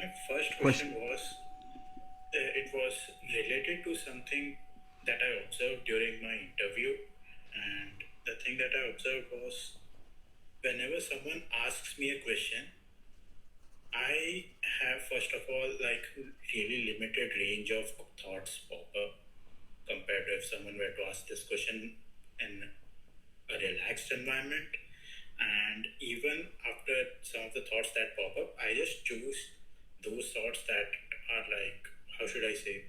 my first Question. question was it was related to something that I observed during my interview. And the thing that I observed was whenever someone asks me a question, I have first of all like really limited range of thoughts pop up compared to if someone were to ask this question in a relaxed environment. And even after some of the thoughts that pop up, I just choose those thoughts that are like, how should I say,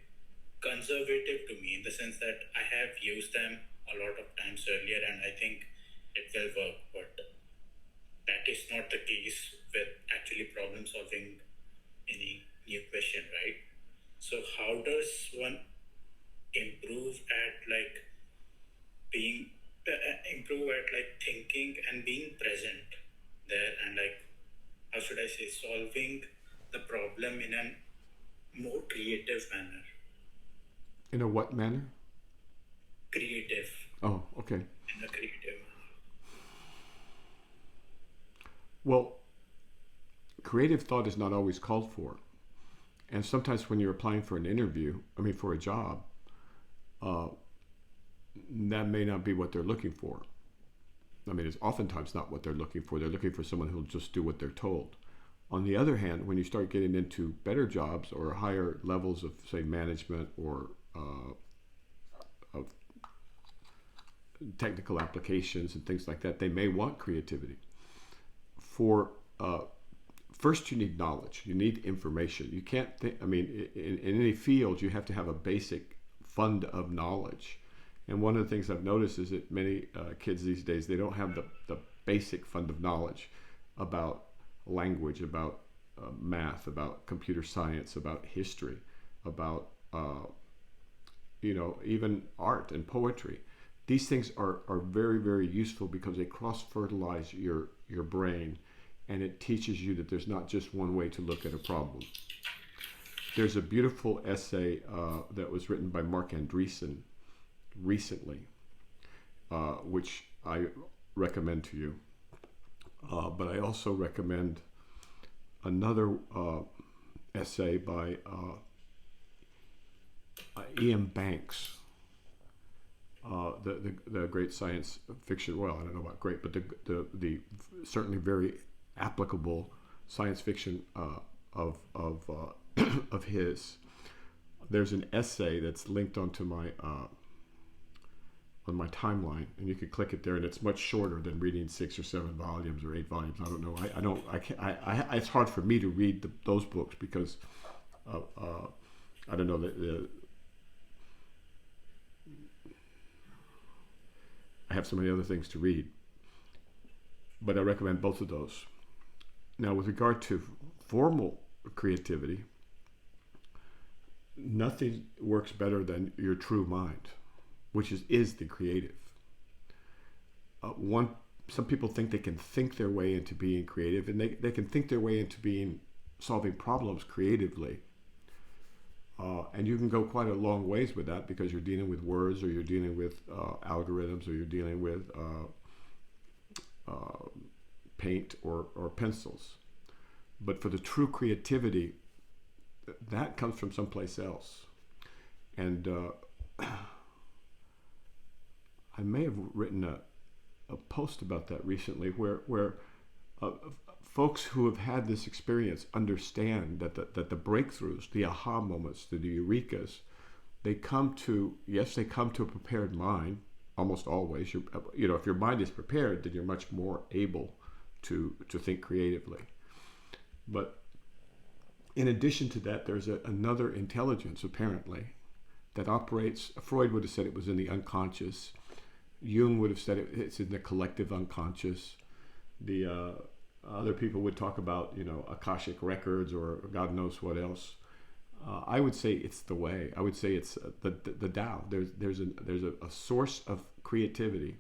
conservative to me in the sense that I have used them a lot of times earlier and I think it will work. But that is not the case with actually problem solving any new question, right? So, how does one improve at like being improve at like thinking and being present there and like how should I say solving the problem in a more creative manner? In a what manner? Creative Oh, okay. in a creative manner. Well, creative thought is not always called for. And sometimes when you're applying for an interview, I mean, for a job, uh, that may not be what they're looking for. I mean, it's oftentimes not what they're looking for. They're looking for someone who'll just do what they're told. On the other hand, when you start getting into better jobs or higher levels of, say, management or of technical applications and things like that, they may want creativity. For first, you need knowledge. You need information. You can't think. I mean, in any field, you have to have a basic fund of knowledge. And one of the things I've noticed is that many kids these days, they don't have the basic fund of knowledge about language, about math, about computer science, about history, about even art and poetry. These things are very, very useful because they cross-fertilize your brain, and it teaches you that there's not just one way to look at a problem. There's a beautiful essay that was written by Mark Andreessen recently, which I recommend to you. But I also recommend another essay by Ian Banks, the great science fiction. Well, I don't know about great, but the certainly very applicable science fiction of his. There's an essay that's linked onto my on my timeline, and you can click it there, and it's much shorter than reading 6 or 7 volumes or 8 volumes. I don't know. I don't. I can't. It's hard for me to read those books because I don't know I have so many other things to read. But I recommend both of those. Now, with regard to formal creativity, nothing works better than your true mind, which is the creative. One Some people think they can think their way into being creative, and they can think their way into being solving problems creatively. And you can go quite a long ways with that because you're dealing with words, or you're dealing with algorithms, or you're dealing with paint or pencils. But for the true creativity, that comes from someplace else. And I may have written a post about that recently where uh, folks who have had this experience understand that the breakthroughs, the aha moments, the eurekas, they come to a prepared mind. Almost always, if your mind is prepared, then you're much more able to think creatively. But in addition to that, there's another intelligence apparently that operates. Freud would have said it was in the unconscious. Jung would have said it's in the collective unconscious. The other people would talk about, Akashic records or God knows what else. I would say it's the way. I would say it's the Tao. There's a source of creativity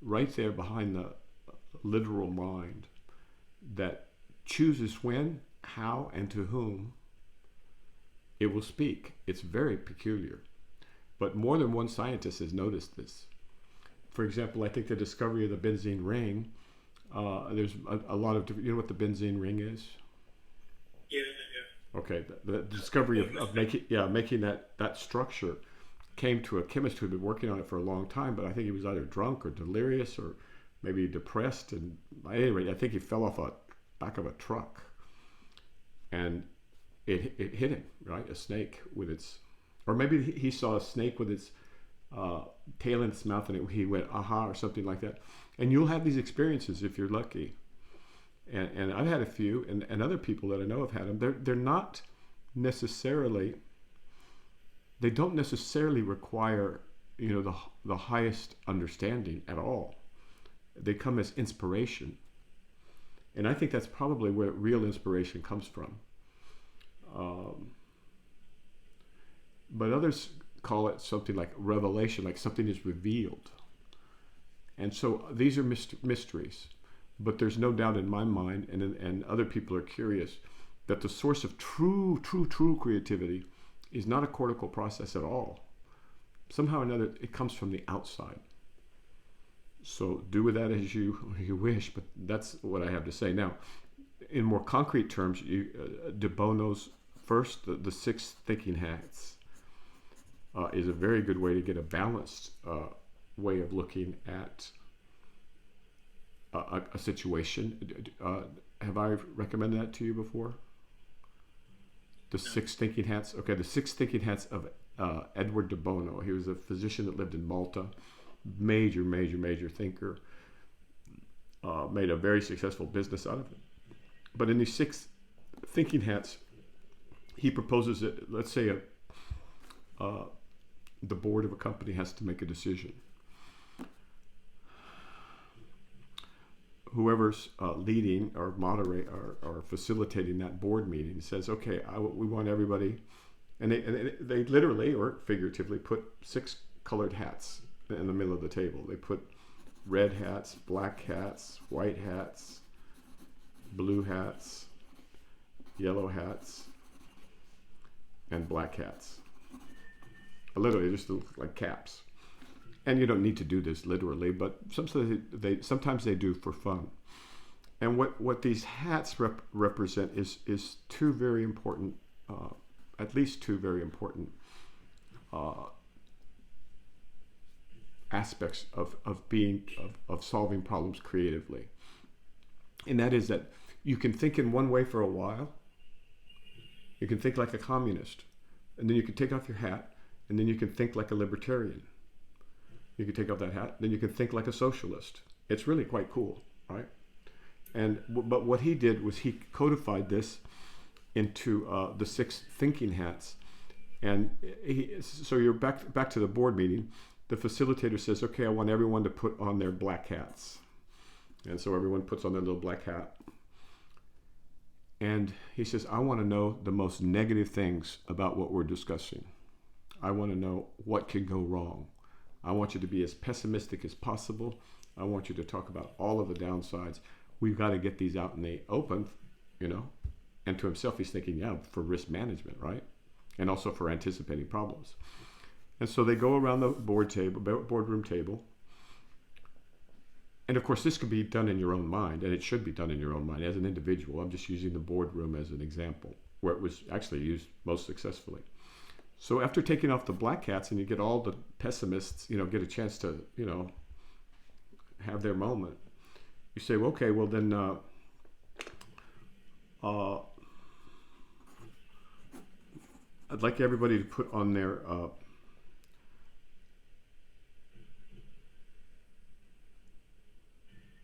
right there behind the literal mind that chooses when, how, and to whom it will speak. It's very peculiar. But more than one scientist has noticed this. For example, I think the discovery of the benzene ring, there's a lot of different, you know what the benzene ring is? Yeah, yeah. Okay, the discovery of making that structure came to a chemist who had been working on it for a long time, but I think he was either drunk or delirious or maybe depressed, and at any rate, I think he fell off a back of a truck, and it hit him, right? A snake with its, or maybe he saw a snake with its tail in its mouth, and he went aha or something like that. And you'll have these experiences if you're lucky. And I've had a few, and other people that I know have had them. They're not necessarily, they don't necessarily require, the highest understanding at all. They come as inspiration. And I think that's probably where real inspiration comes from. But others call it something like revelation, like something is revealed. And so these are mysteries. But there's no doubt in my mind, and other people are curious, that the source of true creativity is not a cortical process at all. Somehow or another, it comes from the outside. So do with that as you wish, but that's what I have to say. Now, in more concrete terms, de Bono's first, the 6 thinking hats, is a very good way to get a balanced way of looking at a situation. Have I recommended that to you before? The 6 thinking hats. Okay, the 6 thinking hats of Edward de Bono. He was a physician that lived in Malta. Major thinker. Made a very successful business out of it. But in these 6 thinking hats, he proposes that, let's say, the board of a company has to make a decision. Whoever's leading or moderate or facilitating that board meeting says, okay, we want everybody, and they literally or figuratively put 6 colored hats in the middle of the table. They put red hats, black hats, white hats, blue hats, yellow hats, and black hats. Literally, just look like caps. And you don't need to do this literally, but sometimes they do for fun. And what these hats represent is 2 very important, at least 2 very important aspects of solving problems creatively. And that is that you can think in one way for a while. You can think like a communist, and then you can take off your hat, and then you can think like a libertarian. You can take off that hat, then you can think like a socialist. It's really quite cool, right? But what he did was he codified this into the 6 thinking hats. And so you're back to the board meeting. The facilitator says, okay, I want everyone to put on their black hats. And so everyone puts on their little black hat. And he says, I want to know the most negative things about what we're discussing. I want to know what could go wrong. I want you to be as pessimistic as possible. I want you to talk about all of the downsides. We've got to get these out in the open, And to himself, he's thinking, yeah, for risk management, right? And also for anticipating problems. And so they go around the boardroom table. And of course, this could be done in your own mind, and it should be done in your own mind as an individual. I'm just using the boardroom as an example, where it was actually used most successfully. So after taking off the black hats and you get all the pessimists, get a chance to, have their moment. You say, well, okay, well then, I'd like everybody to put on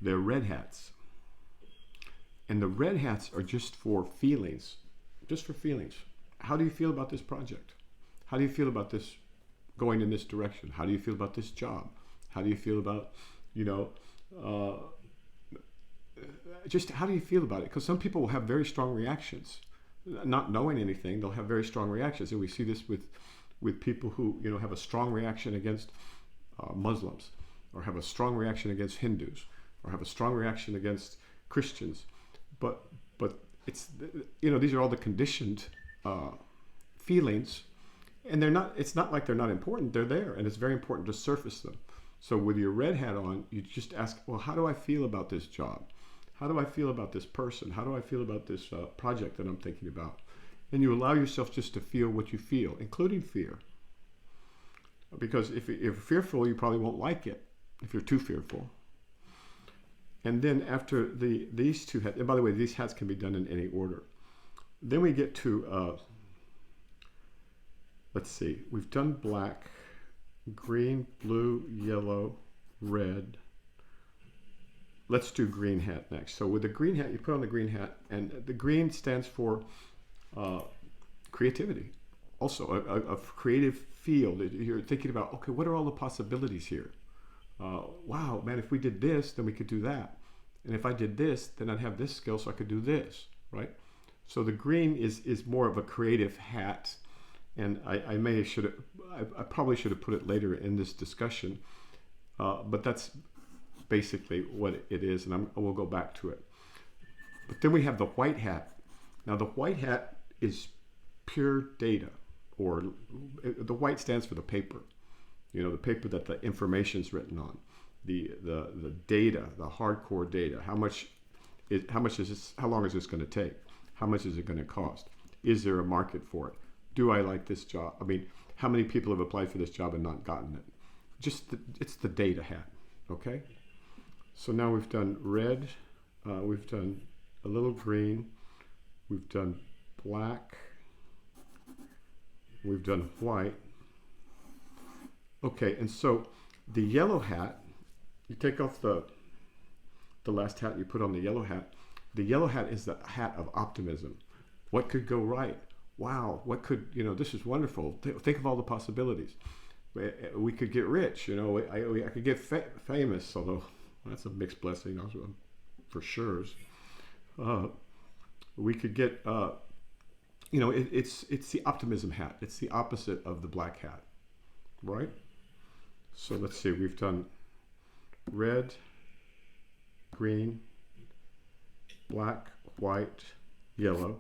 their red hats. And the red hats are just for feelings. How do you feel about this project? How do you feel about this going in this direction? How do you feel about this job? How do you feel about, just how do you feel about it? Because some people will have very strong reactions. Not knowing anything, they'll have very strong reactions. And we see this with people who, have a strong reaction against Muslims, or have a strong reaction against Hindus, or have a strong reaction against Christians. But it's, these are all the conditioned feelings. And it's not like they're not important. They're there, and it's very important to surface them. So with your red hat on, you just ask, well, how do I feel about this job? How do I feel about this person? How do I feel about this project that I'm thinking about? and you allow yourself just to feel what you feel, including fear. Because if you're fearful, you probably won't like it if you're too fearful. And then after these two hats, and by the way, these hats can be done in any order. Then we get to, let's see, we've done black, green, blue, yellow, red. Let's do green hat next. So with the green hat, you put on the green hat, and the green stands for creativity. Also, a creative field. You're thinking about, okay, what are all the possibilities here? Wow, man, if we did this, then we could do that. And if I did this, then I'd have this skill, so I could do this, right? So the green is more of a creative hat. And I probably should have put it later in this discussion, but that's basically what it is, and we'll go back to it. But then we have the white hat. Now the white hat is pure data, or the white stands for the paper. You know, the paper that the information is written on, the data, the hardcore data. How long is this going to take? How much is it going to cost? Is there a market for it? Do I like this job? I mean, how many people have applied for this job and not gotten it? It's the data hat, okay? So now we've done red, we've done a little green, we've done black, we've done white. Okay, and so the yellow hat, you take off the last hat, you put on the yellow hat. The yellow hat is the hat of optimism. What could go right? Wow, what could, this is wonderful. Think of all the possibilities. We could get rich, I could get famous, although that's a mixed blessing also, for sure. We could get, it's the optimism hat. It's the opposite of the black hat, right? So let's see, we've done red, green, black, white, yellow.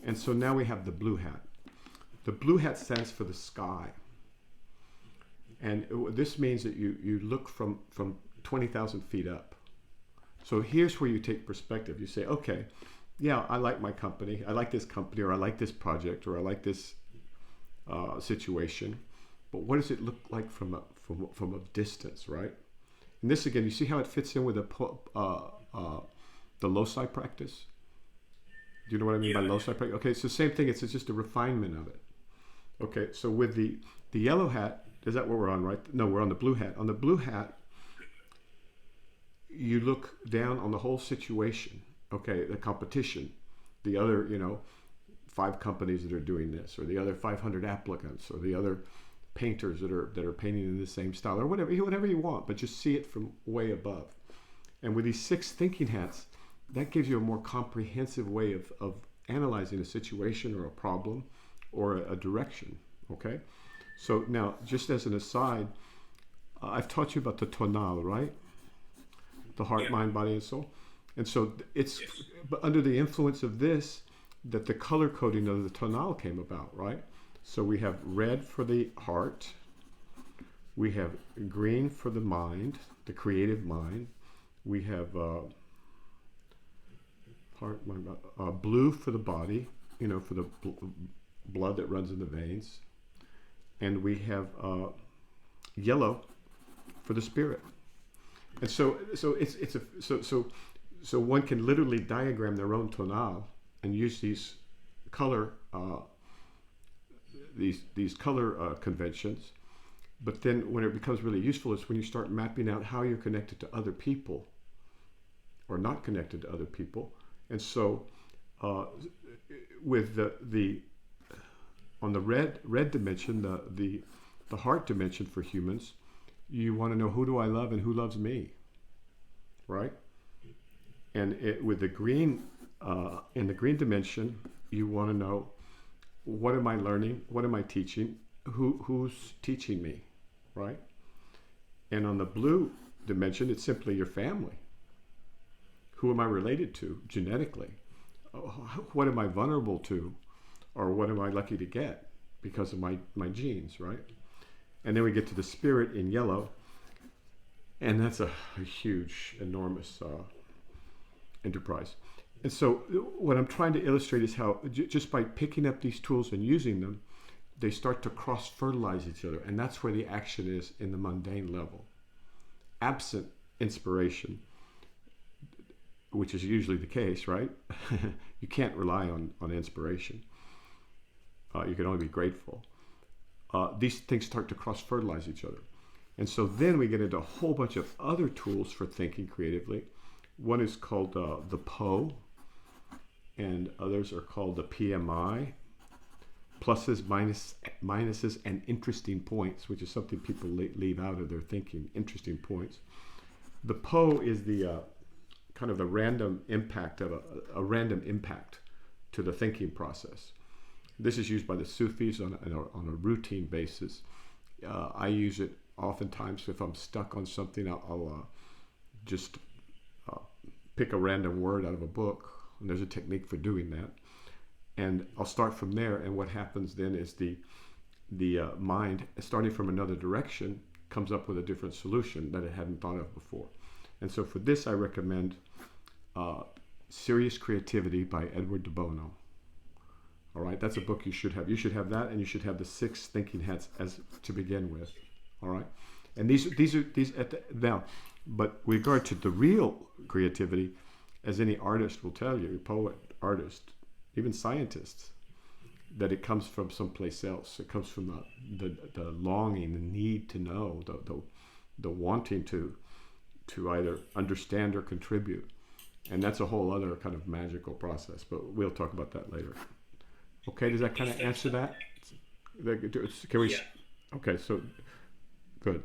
And so now we have the blue hat. The blue hat stands for the sky. And this means that you look from 20,000 feet up. So here's where you take perspective. You say, okay, yeah, I like my company. I like this company, or I like this project, or I like this situation. But what does it look like from a distance, right? And this, again, you see how it fits in with the loci practice? Do you know what I mean by loci practice? Okay, it's the same thing. It's just a refinement of it. Okay, so with the yellow hat, is that what we're on, right? No, we're on the blue hat. On the blue hat, you look down on the whole situation. Okay, the competition, the other, 5 companies that are doing this, or the other 500 applicants, or the other painters that are painting in the same style, or whatever you want, but just see it from way above. And with these 6 thinking hats, that gives you a more comprehensive way of analyzing a situation or a problem or a direction, okay? So now, just as an aside, I've taught you about the Tonal, right? The heart, mind, body, and soul. And so it's but under the influence of this that the color coding of the Tonal came about, right? So we have red for the heart, we have green for the mind, the creative mind, we have heart, mind, blue for the body, for the blood that runs in the veins, and we have yellow for the spirit. And so one can literally diagram their own tonal and use these color conventions. But then when it becomes really useful is when you start mapping out how you're connected to other people or not connected to other people. And so with the on the red dimension, the heart dimension for humans, you want to know, who do I love and who loves me, right? And with the green, in the green dimension, you want to know, what am I learning? What am I teaching? Who's teaching me, right? And on the blue dimension, it's simply your family. Who am I related to genetically? What am I vulnerable to? Or what am I lucky to get because of my genes, right? And then we get to the spirit in yellow. And that's a huge, enormous enterprise. And so what I'm trying to illustrate is how just by picking up these tools and using them, they start to cross-fertilize each other. And that's where the action is in the mundane level. Absent inspiration, which is usually the case, right? You can't rely on inspiration. You can only be grateful. These things start to cross-fertilize each other. And so then we get into a whole bunch of other tools for thinking creatively. One is called the PO, and others are called the PMI, pluses, minuses, and interesting points, which is something people leave out of their thinking, interesting points. The PO is the kind of the random impact of a random impact to the thinking process. This is used by the Sufis on a routine basis. I use it oftentimes if I'm stuck on something. I'll just pick a random word out of a book, and there's a technique for doing that. And I'll start from there, and what happens then is the mind, starting from another direction, comes up with a different solution that it hadn't thought of before. And so for this, I recommend Serious Creativity by Edward de Bono. All right, that's a book you should have. You should have that, and you should have the 6 thinking hats as to begin with. All right, and these now, but with regard to the real creativity, as any artist will tell you, poet, artist, even scientists, that it comes from someplace else. It comes from the longing, the need to know, the wanting to either understand or contribute, and that's a whole other kind of magical process. But we'll talk about that later. Okay, does that kind of answer that? Can we? Yeah. Okay, so good.